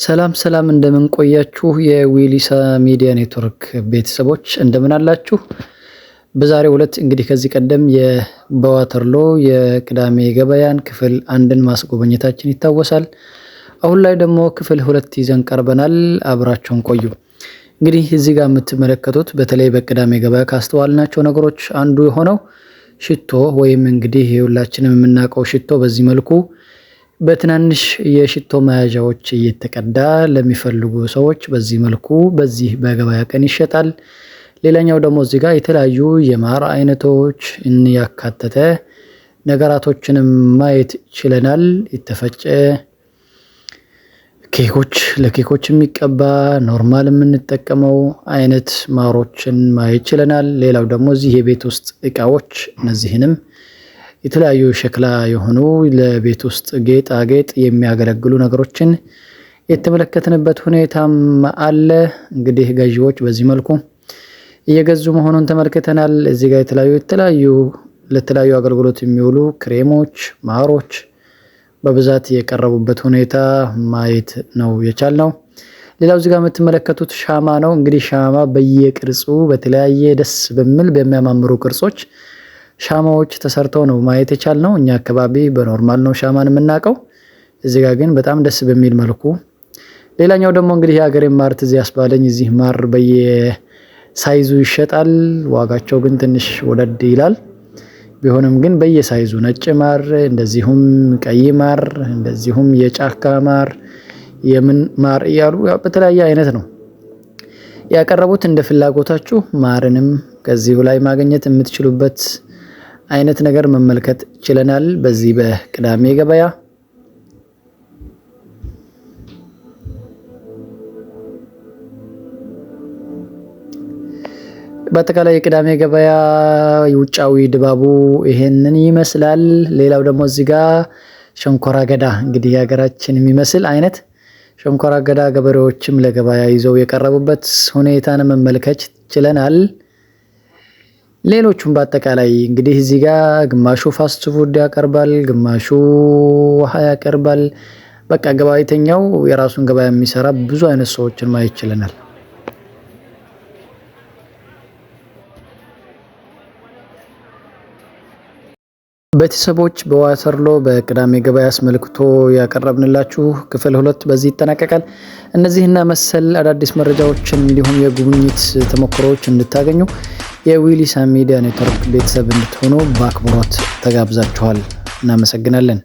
ሰላም ሰላም እንደምን ቆያችሁ የዊሊሳ ሚዲያ ኔትወርክ ቤተሰቦች እንደምን አላችሁ? በዛሬው ዕለት እንግዲህ ከዚህ ቀደም በዋተርሎ የቅዳሜ ገበያን ክፍል አንድን ማስጎበኘታችን ይታወሳል። አሁን ላይ ደግሞ ክፍል 2 ይዘን ቀርበናል። አብራችሁን ቆዩ። እንግዲህ እዚህ ጋር የምትመለከቱት በተለይ በቅዳሜ ገበያ ካስተዋልናቸው ነገሮች አንዱ የሆነው ሽቶ ወይም እንግዲህ ሁላችንም የምናውቀው ሽቶ በዚህ መልኩ በትናንሽ የሽቶ መያዣዎች እየተቀዳ ለሚፈልጉ ሰዎች በዚህ መልኩ በዚህ በገበያ ቀን ይሸጣል። ሌላኛው ደግሞ እዚህ ጋር የተለያዩ የማር አይነቶች ያካተተ ነገራቶችንም ማየት ችለናል። የተፈጨ ኬኮች፣ ለኬኮች የሚቀባ ኖርማል የምንጠቀመው አይነት ማሮችን ማየት ችለናል። ሌላው ደግሞ እዚህ የቤት ውስጥ እቃዎች እነዚህንም የተለያዩ ሸክላ የሆኑ ለቤት ውስጥ ጌጣጌጥ የሚያገለግሉ ነገሮችን የተመለከትንበት ሁኔታም አለ። እንግዲህ ገዢዎች በዚህ መልኩ እየገዙ መሆኑን ተመልክተናል። እዚህ ጋር ለተለያዩ አገልግሎት የሚውሉ ክሬሞች፣ ማሮች በብዛት የቀረቡበት ሁኔታ ማየት ነው የቻልነው። ሌላው እዚህ ጋር የምትመለከቱት ሻማ ነው። እንግዲህ ሻማ በየቅርጹ በተለያየ ደስ በሚያማምሩ ቅርጾች ሻማዎች ተሰርተው ነው ማየት የቻልነው። እኛ አካባቢ በኖርማል ነው ሻማን የምናውቀው። እዚህ ጋር ግን በጣም ደስ በሚል መልኩ። ሌላኛው ደግሞ እንግዲህ የሀገሬ ማር ትዝ ያስባለኝ። እዚህ ማር በየሳይዙ ይሸጣል። ዋጋቸው ግን ትንሽ ወደድ ይላል። ቢሆንም ግን በየሳይዙ ነጭ ማር፣ እንደዚሁም ቀይ ማር፣ እንደዚሁም የጫካ ማር፣ የምን ማር እያሉ በተለያየ አይነት ነው ያቀረቡት። እንደ ፍላጎታችሁ ማርንም ከዚሁ ላይ ማግኘት የምትችሉበት አይነት ነገር መመልከት ችለናል በዚህ በቅዳሜ ገበያ። በአጠቃላይ የቅዳሜ ገበያ ውጫዊ ድባቡ ይሄንን ይመስላል። ሌላው ደግሞ እዚህ ጋር ሸንኮራ አገዳ እንግዲህ የሀገራችን የሚመስል አይነት ሸንኮራ አገዳ ገበሬዎችም ለገበያ ይዘው የቀረቡበት ሁኔታን መመልከት ችለናል። ሌሎቹም በአጠቃላይ እንግዲህ እዚህ ጋር ግማሹ ፋስት ፉድ ያቀርባል፣ ግማሹ ውሃ ያቀርባል። በቃ ገበያተኛው የራሱን ገበያ የሚሰራ ብዙ አይነት ሰዎችን ማየት ችለናል። ቤተሰቦች በዋተርሎ በቅዳሜ ገበያ አስመልክቶ ያቀረብንላችሁ ክፍል 2 በዚህ ይጠናቀቃል። እነዚህና መሰል አዳዲስ መረጃዎችን እንዲሁም የጉብኝት ተሞክሮዎች እንድታገኙ የዊሊሳ ሚዲያ ኔትወርክ ቤተሰብ እንድትሆኑ በአክብሮት ተጋብዛችኋል። እናመሰግናለን።